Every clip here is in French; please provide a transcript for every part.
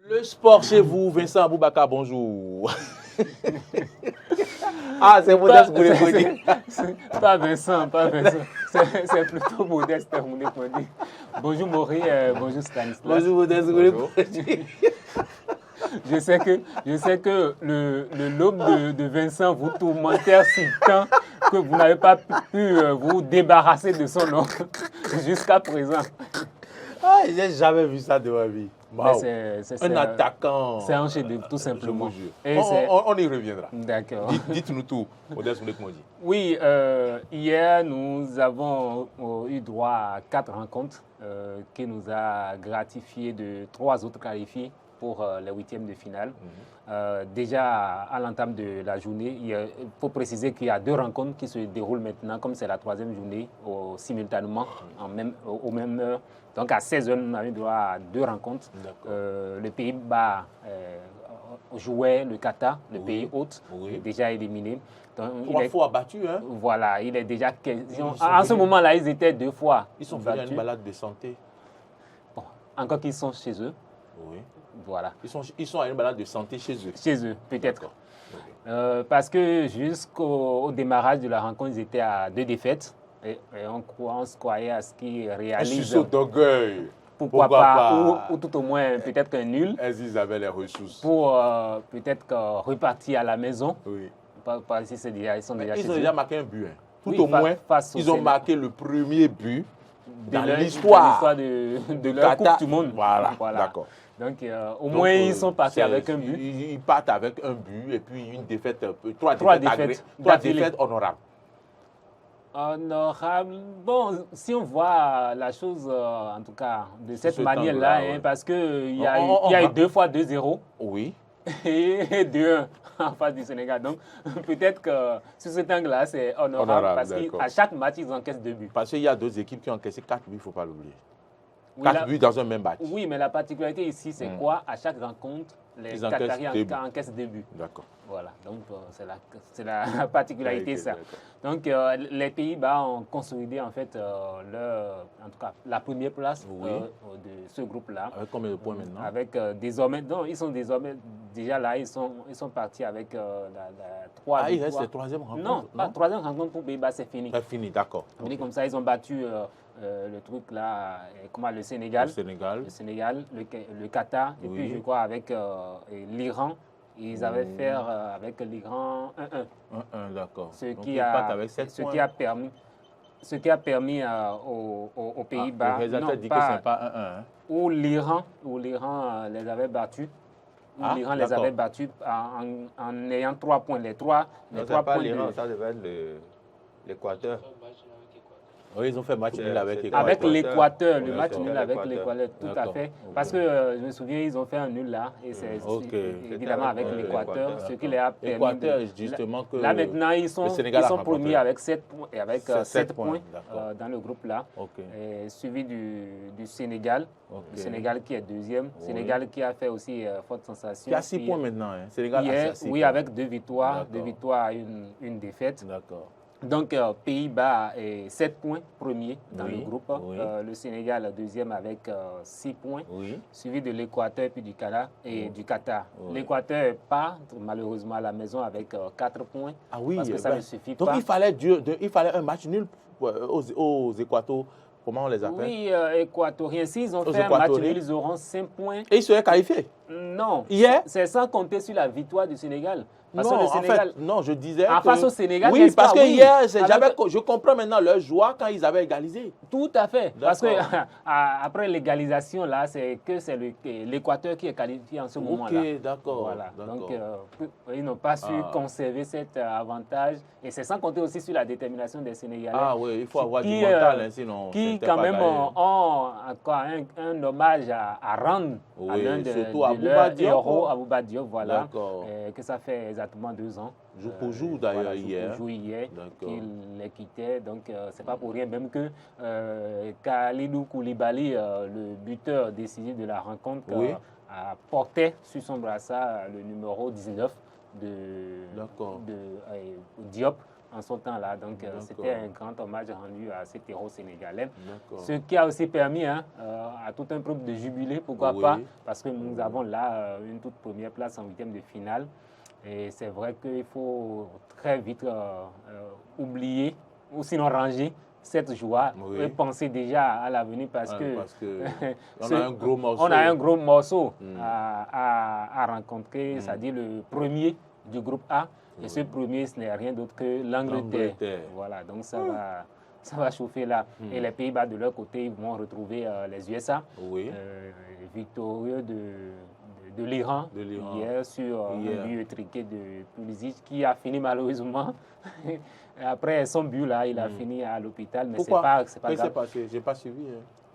Le sport chez vous, Vincent Aboubakar, bonjour. Ah, c'est Modeste Mouni. Pas Vincent. C'est plutôt Modeste Mouni. Bonjour Maurice, bonjour Stanislas. Bonjour Modeste Mouni. Je sais que le lobe de Vincent vous tourmentait si tant que vous n'avez pas pu vous débarrasser de son nom jusqu'à présent. Ah, j'ai jamais vu ça de ma vie. Wow. Un attaquant. C'est un chef-d'œuvre, tout simplement. Je vous jure. On y reviendra. D'accord. Dites-nous tout, Modeste Mouni. Oui, hier, nous avons eu droit à 4 rencontres qui nous a gratifié de 3 autres qualifiés pour les 8e de finale. Déjà, à l'entame de la journée, il faut préciser qu'il y a 2 rencontres qui se déroulent maintenant, comme c'est la 3e journée, simultanément, au même heure. Donc, à 16h, nous avons eu droit à 2 rencontres. Le Pays-Bas jouait le Qatar, le pays hôte, déjà éliminé. Donc, 3 fois battu, hein? Voilà, il est déjà... En ce moment-là, ils étaient 2 fois. Ils sont venus à une balade de santé. Bon, encore qu'ils sont chez eux. Oui. Voilà. Ils sont à une balade de santé chez eux. Chez eux, peut-être. Parce que jusqu'au démarrage de la rencontre, ils étaient à 2 défaites. Et on se croyait à ce qu'ils réalisent. Un sursaut d'orgueil. Pourquoi pas ou tout au moins peut-être qu'un nul. Ils avaient les ressources. Pour peut-être repartir à la maison. Oui. Parce qu'ils ils ont déjà marqué un but. Hein. Tout au moins, ils ont marqué le premier but dans l'histoire de leur Coupe du Monde. Voilà. D'accord. Donc, au moins, ils sont partis avec un but. Ils partent avec un but et puis une défaite, 3 défaites honorables. Honorable. Bon, si on voit la chose, en tout cas, de cette manière-là, parce qu'il y a eu 2 fois 2-0. Oui. Et 2-1 en face du Sénégal. Donc, peut-être que sur cet angle-là, c'est honorable parce qu'à chaque match, ils encaissent 2 buts. Parce qu'il y a 2 équipes qui ont encaissé 4 buts, il ne faut pas l'oublier. 4 buts dans un même match. Oui, mais la particularité ici, c'est quoi? À chaque rencontre, les Qataris encaissent 2 buts. D'accord. Voilà, donc c'est la particularité, ça. Donc, les Pays-Bas ont consolidé, en fait, en tout cas, la première place de ce groupe-là. Avec combien de points maintenant? Avec désormais, non, ils sont désormais déjà là, ils sont partis avec la 3 il reste la 3e rencontre? Non, pas 3e rencontre pour Pays-Bas, c'est fini. C'est fini, d'accord. Comme ça, ils ont battu le truc là, le Sénégal. Le Sénégal, le Qatar, et puis je crois avec l'Iran. Ils avaient fait avec l'Iran 1-1. 1-1, d'accord. Ce qui a permis aux Pays-Bas. Le résultat dit que ce n'est pas 1-1. Où l'Iran les avait battus. L'Iran les avait battus en ayant 3 points. Les 3 points. L'Iran, ça devait être l'Équateur. Oui, ils ont fait match nul avec l'Équateur. Avec l'Équateur, le match nul avec l'Équateur, tout à fait. Parce que je me souviens, ils ont fait un nul là, et c'est évidemment avec l'Équateur, ce qui les a permis. L'Équateur, justement, que là maintenant, ils sont premiers avec 7 points dans le groupe là, suivi du Sénégal. Le Sénégal qui est 2e, Sénégal qui a fait aussi forte sensation. Qui a 6 points maintenant, hein. Sénégal a 6 oui, avec 2 victoires, une défaite. D'accord. Donc, Pays-Bas est 7 points, premier dans le groupe. Le Sénégal, 2e avec 6 points, suivi de l'Équateur et puis du Qatar. L'Équateur part malheureusement à la maison avec 4 points. Ah oui, parce que ça ne suffit pas. Donc, il fallait un match nul aux Équatoriens. Comment on les appelle? Oui, Équatoriens. S'ils ont fait un match nul, ils auront 5 points. Et ils seraient qualifiés? Non. Hier? C'est sans compter sur la victoire du Sénégal. Parce non, que le Sénégal, en fait, je disais face au Sénégal, oui, parce que hier, je comprends maintenant leur joie quand ils avaient égalisé. Tout à fait. Parce que après l'égalisation, là, c'est l'Équateur qui est qualifié en ce moment-là. Ok, d'accord. Voilà. Donc, ils n'ont pas su conserver cet avantage. Et c'est sans compter aussi sur la détermination des Sénégalais. Ah oui, il faut avoir du mental, hein, sinon. Qui, quand même, ont un hommage à rendre à l'un de leurs héros, Abouba Diop, voilà. Que ça fait exactement 2 ans. Jour pour jour d'ailleurs hier. Jour hier qu'il les quittait. Donc c'est pas pour rien même que Khalidou Koulibaly, le buteur décisif de la rencontre, portait sur son brassard le numéro 19 de Diop. en son temps-là. Donc, c'était un grand hommage rendu à cet héros sénégalais. Ce qui a aussi permis à tout un groupe de jubiler, pourquoi pas, parce que nous avons là une toute première place en 8e de finale. Et c'est vrai qu'il faut très vite oublier, ou sinon ranger cette joie et penser déjà à l'avenir parce que on a un gros morceau. On a un gros morceau à rencontrer, c'est-à-dire le premier du groupe A. Et ce premier, ce n'est rien d'autre que l'Angleterre. Voilà, donc ça va chauffer là. Et les Pays-Bas, de leur côté, ils vont retrouver les USA, victorieux de l'Iran hier sur un but étriqué de Pulisic qui a fini malheureusement. Après son but là, il a fini à l'hôpital, mais c'est pas grave. Qu'est-ce qui s'est passé? J'ai pas suivi.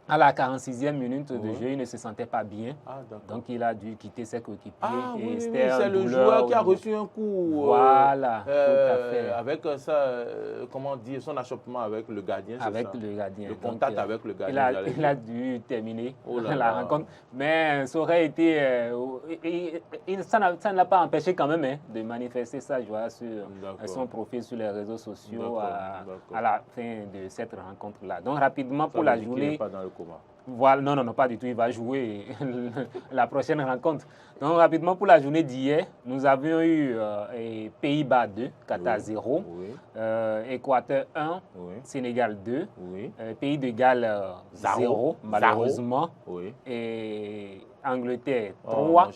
À la 46e minute de jeu, il ne se sentait pas bien. Donc, il a dû quitter ses coéquipiers. C'est le joueur qui a reçu un coup. Voilà, tout à fait. Avec ça, comment dire, son achoppement avec le gardien. Avec le gardien. Le contact avec le gardien. Il a dû terminer la rencontre. Mais ça aurait été. Ça n'a pas empêché quand même de manifester sa joie sur son profil sur les réseaux sociaux à la fin de cette rencontre-là. Donc, rapidement, pour la journée. Voilà, non, pas du tout. Il va jouer la prochaine rencontre. Donc, rapidement, pour la journée d'hier, nous avions eu Pays-Bas 2, Qatar 0, Équateur 1, Sénégal 2, Pays de Galles 0, malheureusement, et Angleterre 3,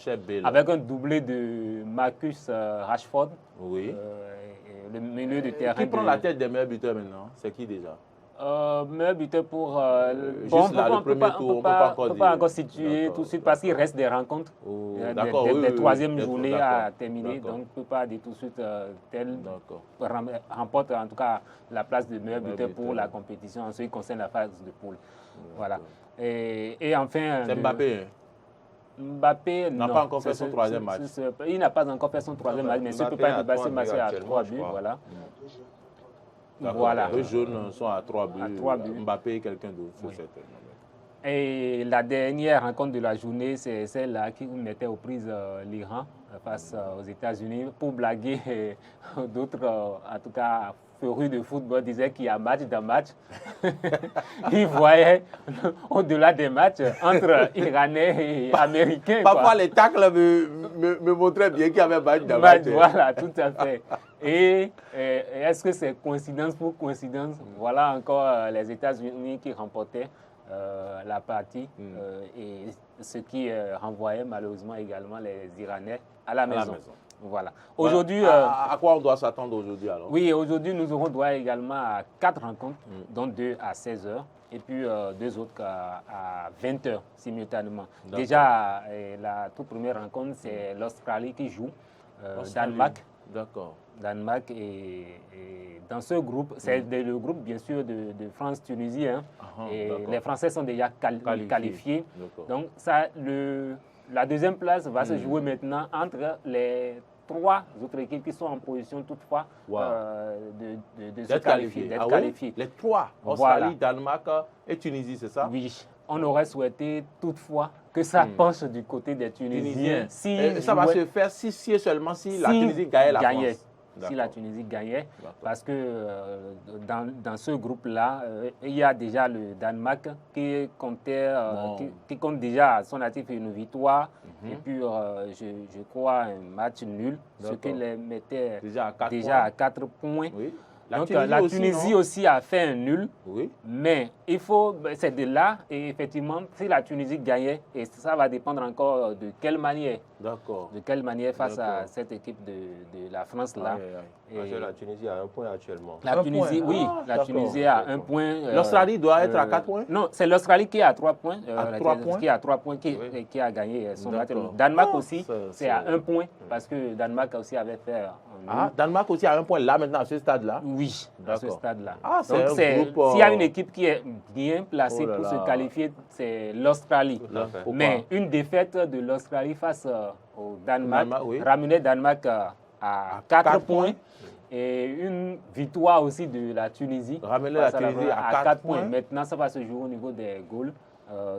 avec un doublé de Marcus Rashford, le milieu de terrain. Qui prend la tête des meilleurs buteurs maintenant? C'est qui déjà? Meilleur buteur pour juste là, le premier tour, on ne peut pas encore situer tout de suite parce qu'il reste des rencontres, des troisième journées à terminer, donc on ne peut pas dire tout de suite tel remporte en tout cas la place de meilleur buteur pour la compétition en ce qui concerne la phase de poule. Voilà. Et enfin... C'est Mbappé. Mbappé n'a pas encore fait son troisième match. Il n'a pas encore fait son troisième match, mais il ne peut pas dépasser ce match à 3 buts. Voilà. Voilà. Les jeunes sont à 3 buts. Mbappé et quelqu'un d'autre. Et la dernière rencontre de la journée, c'est celle-là qui mettait aux prises l'Iran face aux États-Unis. Pour blaguer, d'autres, en tout cas, férus de football, disaient qu'il y a match dans match. Ils voyaient au-delà des matchs entre Iranais et Américains. Parfois, les tacles me montraient bien qu'il y avait match dans match. Voilà, tout à fait. Et est-ce que c'est coïncidence pour coïncidence? Voilà encore les États-Unis qui remportaient la partie et ce qui renvoyait malheureusement également les Iranais à la maison. Voilà. Aujourd'hui, à quoi on doit s'attendre aujourd'hui alors? Oui, aujourd'hui nous aurons droit également à 4 rencontres, dont 2 à 16h et puis 2 autres à 20h simultanément. Déjà, la toute première rencontre, c'est l'Australie qui joue Danemark. D'accord. Danemark et dans ce groupe, c'est le groupe bien sûr de France-Tunisie. Et les Français sont déjà qualifiés. Donc la deuxième place va se jouer maintenant entre les 3 autres équipes qui sont en position toutefois de se qualifier, d'être qualifiées. Les 3, Australie, Danemark et Tunisie, c'est ça? Oui. On aurait souhaité toutefois que ça penche du côté des Tunisiens. Ça va se faire si et seulement si la Tunisie gagnait la France. Si la Tunisie gagnait, parce que dans ce groupe-là, il y a déjà le Danemark qui compte déjà à son actif une victoire et puis je crois un match nul, ce qui les mettait déjà à 4 points. Oui. Donc la Tunisie aussi a fait un nul, mais c'est de là, et effectivement, si la Tunisie gagnait, et ça va dépendre encore de quelle manière. De quelle manière face à cette équipe de la France-là. Parce que la Tunisie a 1 point actuellement. La Tunisie, oui, la Tunisie a 1 point. L'Australie doit être à 4 points? Non, c'est l'Australie qui est à 3 points. Qui a 3 points, qui a gagné son match. Danemark aussi, c'est à 1 point, parce que Danemark aussi avait fait Danemark aussi a 1 point là maintenant, à ce stade-là? Oui, à ce stade-là. Donc, s'il y a une équipe qui est bien placée pour se qualifier, c'est l'Australie. Mais une défaite de l'Australie face au Danemark ramenait Danemark à 4 points. Et une victoire aussi de la Tunisie ramenait la Tunisie à 4 points. Maintenant, ça va se jouer au niveau des goals.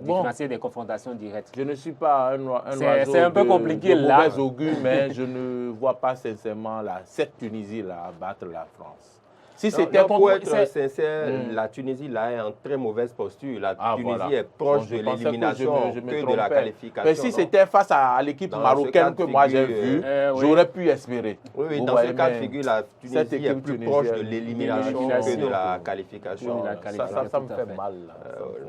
Différencier des confrontations directes. Je ne suis pas un oiseau un peu compliqué de mauvais augure, mais je ne vois pas sincèrement cette Tunisie-là battre la France. Si c'était pour être sincère, la Tunisie là est en très mauvaise posture. La Tunisie est proche de l'élimination que de la qualification. Mais si c'était face à l'équipe marocaine que moi j'ai vue, j'aurais pu espérer. Oui, dans ce cas de figure, la Tunisie est plus proche de l'élimination que de la qualification. Ça me fait mal.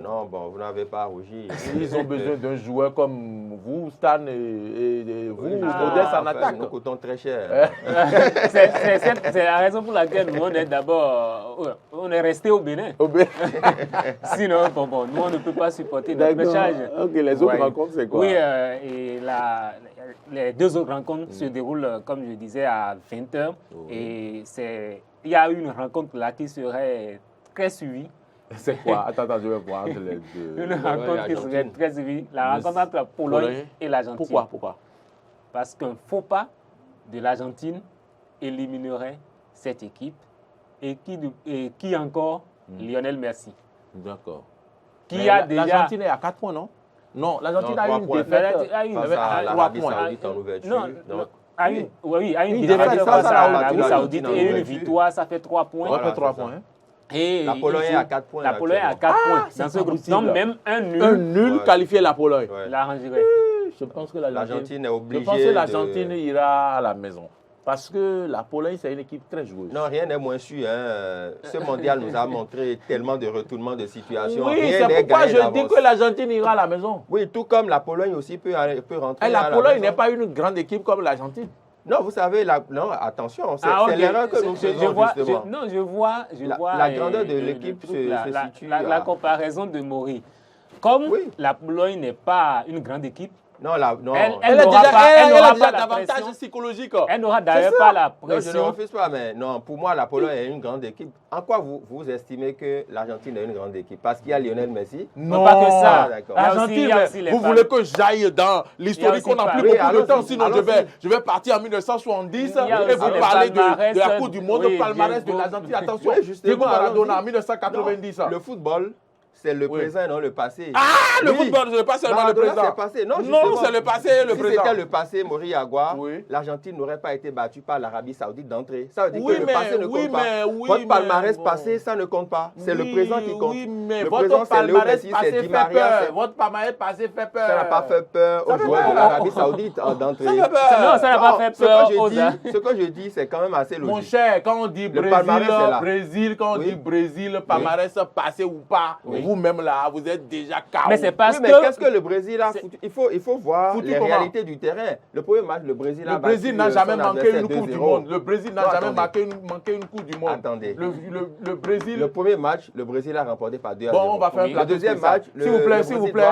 Non, bon, vous n'avez pas rougi. Ils ont besoin d'un joueur comme vous, Stan, et vous, Odès en attaque. Nous coûtons très cher. C'est la raison pour laquelle nous, on est d'abord, on est resté au Bénin. Sinon, bon, nous, on ne peut pas supporter notre message. Ok, les autres rencontres, c'est quoi? Oui, et les deux autres rencontres se déroulent, comme je disais, à 20h. Et il y a une rencontre là qui serait très suivie. C'est quoi? Attends, je vais voir entre les deux. Une rencontre qui serait très suivie. La rencontre entre la Pologne et l'Argentine. Pourquoi? Parce qu'un faux pas de l'Argentine éliminerait cette équipe. Et qui encore? Lionel Messi. D'accord. L'Argentine est à 4 points, non? Non, l'Argentine a une défaite. Face à l'Arabie Saoudite en ouverture. Oui, a une défaite face à l'Arabie Saoudite et une victoire, ça fait 3 points. Ça fait 3 points. Et la Pologne est à 4 points. La Pologne est à 4 points dans ce groupe. Donc même un nul. Un nul qualifié la Pologne. L'arrangerait. Je pense que l'Argentine est obligée. Je pense que l'Argentine ira à la maison. Parce que la Pologne, c'est une équipe très joueuse. Non, rien n'est moins sûr. Ce mondial nous a montré tellement de retournements de situation. Oui, c'est pourquoi je dis que l'Argentine ira à la maison. Oui, tout comme la Pologne aussi peut rentrer. Et la Pologne n'est pas une grande équipe comme l'Argentine. Non, vous savez, non, attention, c'est l'erreur que nous faisons justement. Je vois la grandeur de l'équipe se situe. La comparaison de Maury. Comme la Pologne n'est pas une grande équipe, non, elle a déjà davantage psychologique. Elle n'aura d'ailleurs pas la pression. Non, je ne refuse pas, mais non, pour moi, la Pologne est une grande équipe. En quoi vous estimez que l'Argentine est une grande équipe? Parce qu'il y a Lionel Messi? Non, pas que ça. L'Argentine, vous voulez que j'aille dans l'historique? On n'a plus beaucoup de temps, sinon je vais partir en 1970 et vous parler de la Coupe du Monde, palmarès de l'Argentine. Attention, Diego Maradona en 1990. Le football, c'est le présent et non le passé. Ah, le football, ce n'est pas seulement le présent. Non, c'est le passé et le présent. Si c'était le passé, Mori Agua, l'Argentine n'aurait pas été battue par l'Arabie Saoudite d'entrée. Ça veut dire que le passé ne compte pas. Votre palmarès passé, ça ne compte pas. C'est le présent qui compte. Oui, mais le votre palmarès passé fait peur. Votre palmarès passé fait peur. Ça n'a pas fait peur aux joueurs de l'Arabie Saoudite d'entrée. Non, ça n'a pas fait peur aux gens. Ce que je dis, c'est quand même assez logique. Mon cher, quand on dit Brésil, palmarès passé ou pas, vous-même là, vous êtes déjà KO. Mais c'est parce mais qu'est-ce que le Brésil a foutu? Il faut voir les réalités du terrain. Le premier match, le Brésil a battu. Le Brésil n'a jamais manqué une Coupe du Monde. Le Brésil n'a jamais manqué une Coupe du Monde. Attendez. Le Brésil. Le premier match, le Brésil a remporté par 2-0. Bon, on va faire un plateau. Le deuxième match, s'il vous plaît, s'il vous plaît.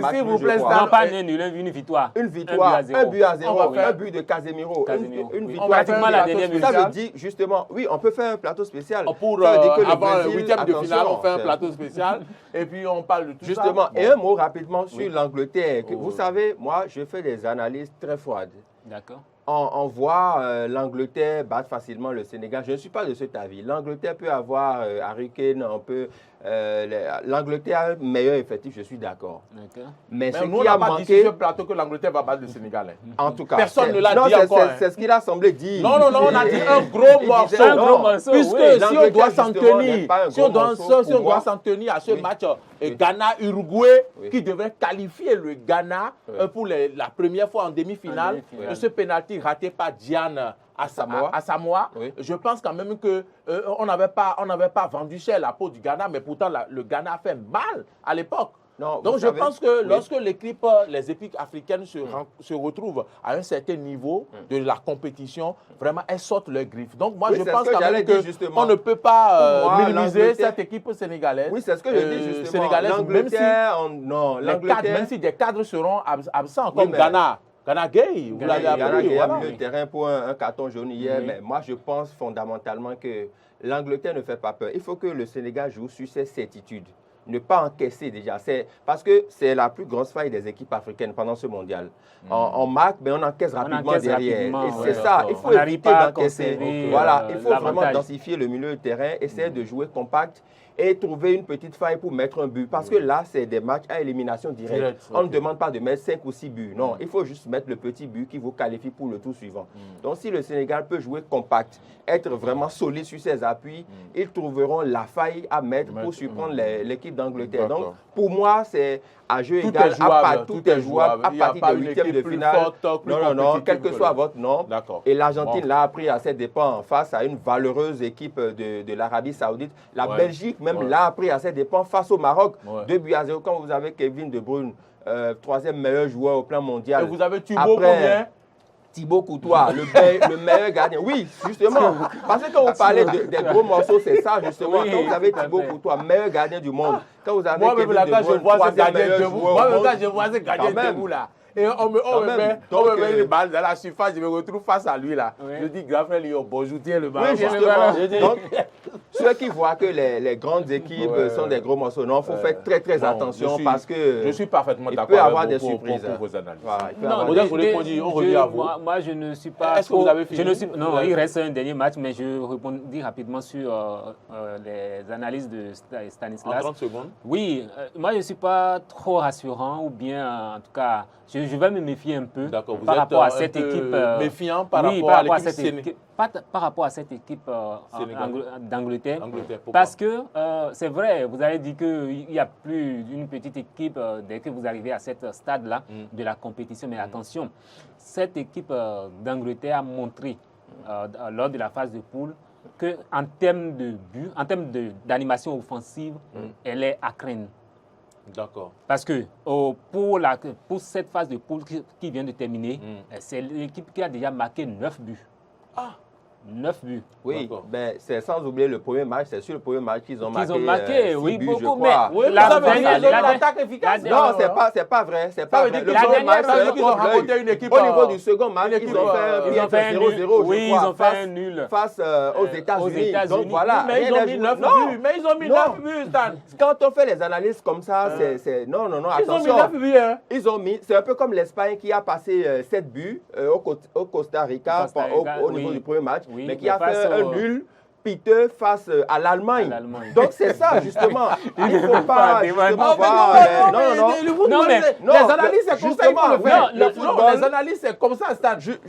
S'il vous plaît, non, pas une victoire. Une victoire, un but à 0, un but de Casemiro. Une victoire. Pratiquement la dernière minute. Ça veut dire justement, oui, on peut faire un plateau spécial. Pour avant le 8e de finale, on fait un plateau spécial et puis on parle de tout ça. Justement, et un mot rapidement sur l'Angleterre. Vous savez, moi, je fais des analyses très froides. D'accord. On voit l'Angleterre battre facilement le Sénégal. Je ne suis pas de cet avis. L'Angleterre peut avoir Harry Kane, l'Angleterre a un meilleur effectif, je suis d'accord. Mais ce qui a manqué, dit sur ce plateau que l'Angleterre va battre le Sénégal. En tout cas, personne ne l'a dit encore. C'est ce qu'il a semblé dire. Non, on a dit un gros morceau. Puisque si on doit s'en tenir, si on doit s'en tenir à ce match, Ghana-Uruguay, qui devrait qualifier le Ghana pour la première fois en demi-finale, de ce pénalty raté par Diane à Samoa. Je pense quand même qu'on n'avait pas vendu cher la peau du Ghana, mais pourtant le Ghana a fait mal à l'époque. Donc je pense que lorsque les équipes africaines se retrouvent à un certain niveau de la compétition, vraiment elles sortent leurs griffes. Donc moi je pense quand même qu'on ne peut pas minimiser cette équipe sénégalaise. Oui, c'est ce que je dis justement. L'Angleterre, même si des cadres seront absents comme Ghana. Ghana Gay, vous l'avez appelé. Il a mis le terrain pour un carton jaune hier, mais moi je pense fondamentalement que l'Angleterre ne fait pas peur. Il faut que le Sénégal joue sur ses certitudes. Ne pas encaisser déjà. Parce que c'est la plus grosse faille des équipes africaines pendant ce mondial. On marque, mais on encaisse rapidement derrière. Et c'est ça. Il faut éviter d'encaisser. Voilà. Il faut vraiment densifier le milieu de terrain, essayer de jouer compact et trouver une petite faille pour mettre un but. Parce que là, c'est des matchs à élimination directe. On ne demande pas de mettre 5 ou 6 buts. Non, il faut juste mettre le petit but qui vous qualifie pour le tour suivant. Donc, si le Sénégal peut jouer compact, être vraiment solide sur ses appuis, ils trouveront la faille à mettre pour surprendre l'équipe d'Angleterre. Donc, pour moi, c'est à jeu égal, tout est jouable à partir de huitième de finale. Non, quel que soit votre nom. Et l'Argentine l'a appris à ses dépens face à une valeureuse équipe de l'Arabie Saoudite. La Belgique même l'a appris à ses dépens face au Maroc. 2-0 quand vous avez Kevin De Bruyne, troisième meilleur joueur au plan mondial. Et vous avez Thibaut combien? Thibaut Courtois, le meilleur gardien. Oui, justement. Parce que quand vous parlez des gros morceaux, c'est ça, justement. Quand vous avez Thibaut Courtois, meilleur gardien du monde. Quand vous avez Kevin De Bruyne, troisième meilleur joueur. Moi, quand je vois ce gardien debout là, et on me met une balle dans la surface, je me retrouve face à lui là. Je dis, grand frère, bonjour, tiens le ballon. Oui, justement. Donc, ceux qui voient que les grandes équipes sont des gros morceaux, non, il faut faire très très attention parce que je suis parfaitement d'accord. Il peut y avoir des surprises. Pour vos analyses. Moi, je ne suis pas. Est-ce que vous avez fini? Non, il reste un dernier match, mais je répondis rapidement sur les analyses de Stanislas. En 30 secondes. Oui, moi, je ne suis pas trop rassurant, ou bien, en tout cas, je vais me méfier un peu par rapport à cette équipe. Méfiant par rapport à l'équipe par rapport à cette équipe d'Angleterre. Parce que c'est vrai, vous avez dit qu'il n'y a plus une petite équipe dès que vous arrivez à ce stade-là de la compétition. Mais attention, cette équipe d'Angleterre a montré lors de la phase de poule qu'en termes de but, en termes d'animation offensive, elle est à craindre. D'accord. Parce que pour cette phase de poule qui vient de terminer, c'est l'équipe qui a déjà marqué 9 buts. 9 buts. Oui, ben, c'est sans oublier le premier match. C'est sur le premier match qu'ils ont marqué. Ils ont marqué, oui, buts, beaucoup, mais l'attaque efficace. Non, c'est pas vrai. C'est pas vrai. Le premier match, ils ont rencontré une équipe. Au niveau du second match, ils ont fait 0-0. Oui, ils ont fait un nul. Face aux États-Unis. Donc voilà. Mais ils ont mis 9 buts. Mais ils ont mis 9 buts, Stan. Quand on fait les analyses comme ça, c'est. Non, attention. Ils ont mis 9 buts. Ils ont mis. C'est un peu comme l'Espagne qui a passé 7 buts au Costa Rica au niveau du premier match. Mais qui a fait un nul piteux face à l'Allemagne. Donc c'est ça justement. Il ne faut pas justement voir. Non, mais les analyses c'est comme ça. Les analyses c'est comme ça.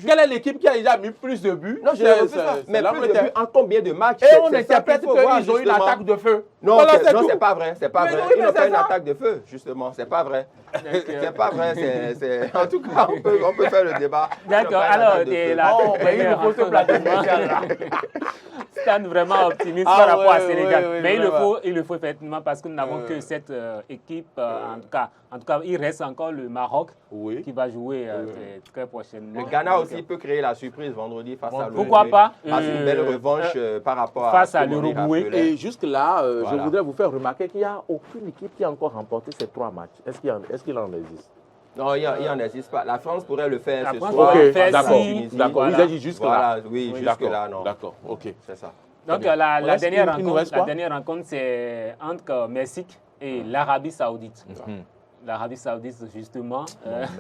Quelle est l'équipe qui a déjà mis plus de buts? Non, je ne refuse pas. Mais plus de buts en combien de matchs? Et on interprète qu'ils ont eu l'attaque de feu. Non, c'est pas vrai. C'est pas vrai. Ils n'ont pas une attaque de feu, justement. C'est pas vrai. C'est pas vrai. En tout cas, on peut faire le débat. D'accord. Alors, il faut se planifier. Stan vraiment optimiste par rapport à Sénégal. Mais il le faut effectivement parce que nous n'avons que cette équipe. En tout cas, il reste encore le Maroc qui va jouer très prochainement. Le Ghana aussi peut créer la surprise vendredi face à l'Uruguay. Pourquoi pas? Une belle revanche par rapport face à l'Uruguay. Et jusque-là, je voudrais vous faire remarquer qu'il n'y a aucune équipe qui a encore remporté ces 3 matchs. Est-ce qu'il en existe? Non, il n'en existe pas. La France pourrait le faire ce soir. D'accord. Vous avez dit jusque-là. Oui, jusque-là, non. D'accord, ok. C'est ça. Donc la dernière rencontre, c'est entre Mexique et l'Arabie Saoudite. L'Arabie Saoudite, justement.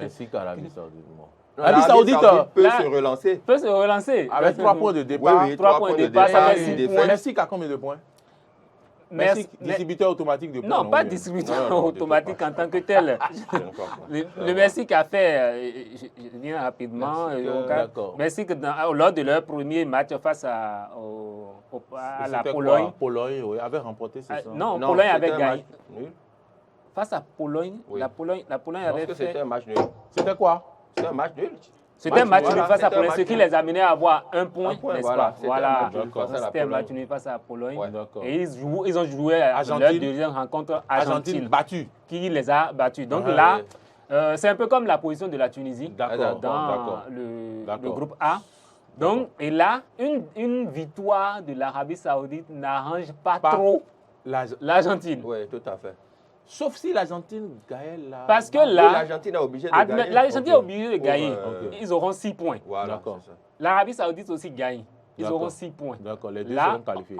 Mexique, Arabie Saoudite. L'Arabie Saoudite peut se relancer. Peut se relancer. Avec 3 points de départ. Oui, 3 points de départ. Ça fait 6 points. Mexique a combien de points? Distributeur automatique de points. Non, pas distributeur automatique en tant que tel. Le Mexique a fait, je viens rapidement, Mexique, lors de leur premier match face à la Pologne. Pologne, oui, avait remporté, c'est ça? Non, Pologne avait gagné. Face à Pologne, la Pologne avait fait... C'était un match nul. C'était quoi? C'était un match nul. C'était un match nul face à Pologne, ce qui les amenait à avoir un point, n'est-ce pas? Voilà. C'était un match nul face à Pologne. Et ils ont joué à leur deuxième rencontre Argentine battue. Qui les a battus. Donc là, c'est un peu comme la position de la Tunisie dans le groupe A. Donc, et là, une victoire de l'Arabie Saoudite n'arrange pas trop l'Argentine. Oui, tout à fait. Sauf si l'Argentine gagne là. Parce que là, l'Argentine est obligée de gagner. L'Argentine est obligée de gagner. Ils auront 6 points. Voilà. L'Arabie Saoudite aussi gagne. Ils auront 6 points. D'accord, les deux seront qualifiés.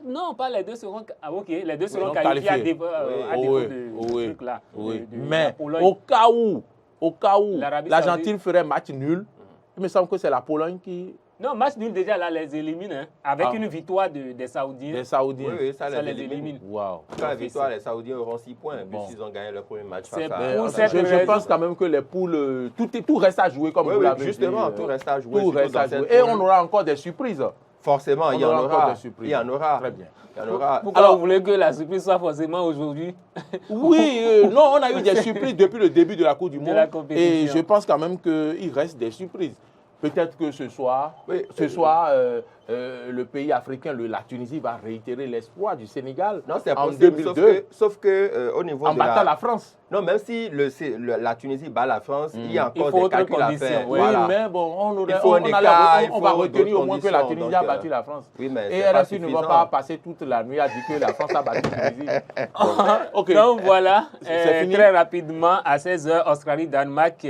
Non, pas les deux seront. Ok, les deux seront qualifiés à défaut de truc là. Mais au cas où l'Argentine ferait match nul, il me semble que c'est la Pologne qui. Non, match nul déjà là les élimine hein, avec une victoire des Saoudiens. Des Saoudiens. Oui, ça les élimine. Waouh. La victoire, les Saoudiens auront 6 points puisqu'ils ont gagné leur premier match face à... Je pense quand même que les poules, tout reste à jouer comme vous l'avez dit. Justement, tout reste à jouer. Tout reste à jouer. Et on aura encore des surprises. Forcément, il y en aura. Il y en aura. Très bien. Pourquoi vous voulez que la surprise soit forcément aujourd'hui? Oui, non, on a eu des surprises depuis le début de la Coupe du Monde. Et je pense quand même qu'il reste des surprises. Peut-être que ce soir, le pays africain, la Tunisie, va réitérer l'espoir du Sénégal en 2002. Sauf que au niveau en battant la France. Non, même si la Tunisie bat la France, il y a encore des calculs à faire. Oui, mais bon, on va retenir au moins que la Tunisie a battu la France. Oui, mais et RFI ne va pas passer toute la nuit à dire que la France a battu la Tunisie. Okay. Donc voilà, très rapidement, à 16h, Australie-Danemark,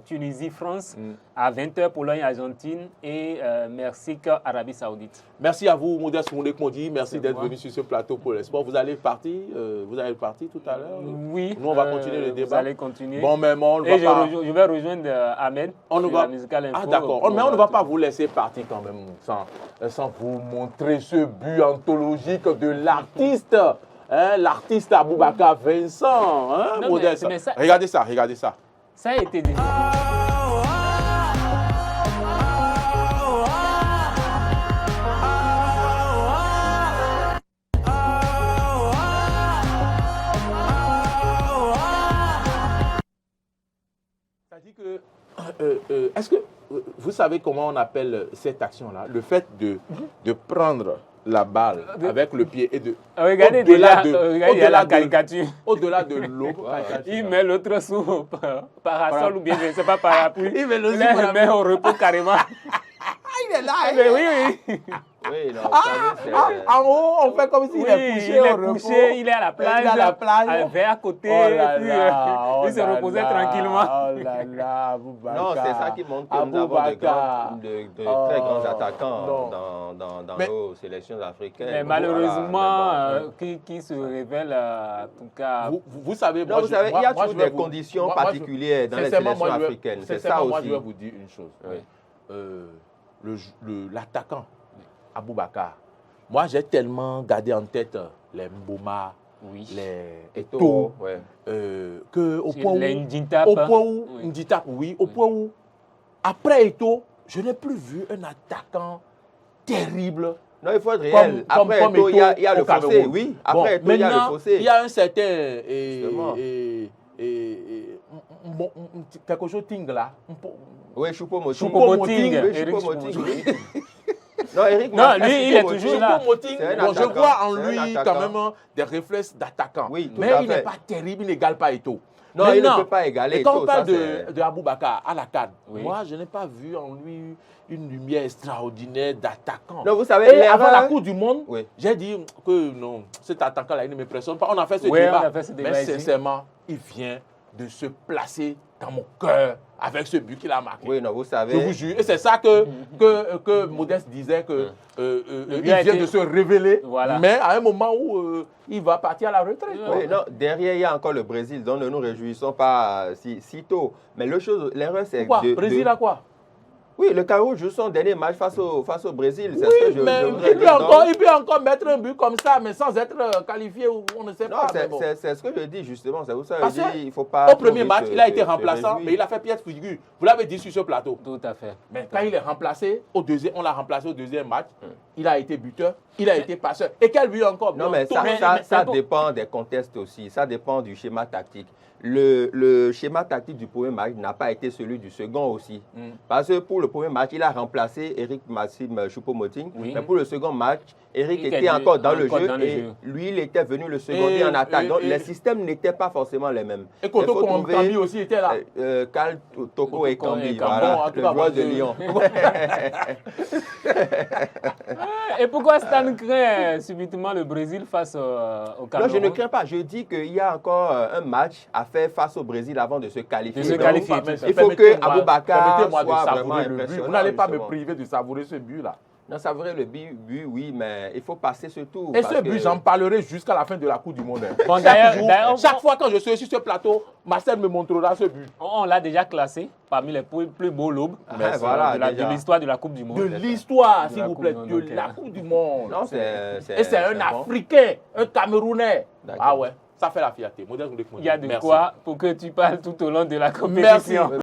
Tunisie-France, à 20h, Pologne-Argentine et Mexique-Arabie Saoudite. Merci à vous, Modeste Moundé-Kondi. Merci d'être venu sur ce plateau pour le sport. Vous allez partir tout à l'heure? Oui. Nous, on va continuer le débat. Vous allez continuer. Bon, mais je vais rejoindre Ahmed la Musical Info. Ah, d'accord. Mais on ne va pas vous laisser partir quand même sans vous montrer ce but anthologique de l'artiste. L'artiste Aboubakar Vincent. Modeste. Regardez ça. Ça a été déjà. Est-ce que vous savez comment on appelle cette action-là? Le fait de prendre la balle avec le pied et de... Regardez déjà la caricature. Au-delà de l'eau. Il met l'autre sous parasol ou bien je ne sais pas parapluie. Il met le met au repos carrément. Il est là. Oui. Oui, non, en haut, on fait comme s'il est couché au repos. Il est à la plage. Un verre à côté. Il se reposait tranquillement. Oh là là, Aboubakar. Non, c'est ça qui montre que nous avons de très grands attaquants dans nos sélections africaines. Mais malheureusement, qui se révèlent en tout cas. Vous savez, il y a toujours des conditions particulières dans les sélections africaines. C'est ça aussi. Moi, je vais vous dire une chose. L'attaquant Aboubakar, moi j'ai tellement gardé en tête les Mboma, les Eto'o, au point où après Eto'o, je n'ai plus vu un attaquant terrible. Non, il faut être réel. Après Eto'o, il y a le fossé. Oui, après Eto'o, il y a le fossé. Il y a un certain quelque chose Tingla. Oui, Choupo-Moting. Non, Eric lui, il est toujours là. Bon, je vois en lui quand même des réflexes d'attaquant. Oui, mais il n'est pas terrible, il n'égale pas Eto'o. Non, il ne peut pas égaler. Et quand on parle de Aboubakar à la CAN, moi, je n'ai pas vu en lui une lumière extraordinaire d'attaquant. Non, vous savez, avant la Coupe du Monde, j'ai dit que non, cet attaquant-là, il ne m'impressionne pas. On a fait ce débat. Mais sincèrement, il vient de se placer dans mon cœur avec ce but qu'il a marqué. Oui, non, vous savez. Je vous jure. Et c'est ça que Modeste disait il vient de se révéler. Voilà. Mais à un moment où il va partir à la retraite. Oui, non, derrière, il y a encore le Brésil, dont ne nous réjouissons pas si tôt. Mais l'erreur, c'est que. Brésil à quoi? Oui, le Cameroun joue son dernier match face au Brésil. C'est ce que il peut encore mettre un but comme ça, mais sans être qualifié, on ne sait pas. C'est ce que je dis justement. C'est pour ça que je dis il faut pas. Au premier match, il a été remplaçant, mais il a fait pièce figure. Vous l'avez dit sur ce plateau. Tout à fait. Mais quand il est remplacé, on l'a remplacé au deuxième match, il a été buteur, il a été passeur. Et quel but encore? Non, mais ça dépend des contextes aussi. Ça dépend du schéma tactique. Le schéma tactique du premier match n'a pas été celui du second aussi. Parce que pour le premier match, il a remplacé Eric Maxime Choupo-Moting. Mais pour le second match, Eric était encore dans le jeu et lui, il était venu le seconder en attaque. Donc, les systèmes n'étaient pas forcément les mêmes. Et Kotoko Kambi aussi était là. Kal Toko et Kambi, voilà, le joueur de Lyon. Et pourquoi Stan craint subitement le Brésil face au Cameroun? Non, je ne crains pas. Je dis qu'il y a encore un match à faire face au Brésil avant de se qualifier. Il faut que Aboubakar soit vraiment impressionnant. Vous n'allez pas me priver de savourer ce but-là. Non, ça vrai, le but, oui, mais il faut passer ce tour. Et ce but, j'en parlerai jusqu'à la fin de la Coupe du Monde. Bon, chaque fois quand je suis sur ce plateau, Marcel me montrera ce but. On l'a déjà classé parmi les plus beaux lobes de l'histoire de la Coupe du Monde. De l'histoire, s'il vous plaît, de la Coupe du Monde. Non, et c'est un Africain, un Camerounais. Ah ouais, ça fait la fierté. Il y a de quoi pour que tu parles tout au long de la compétition. Merci.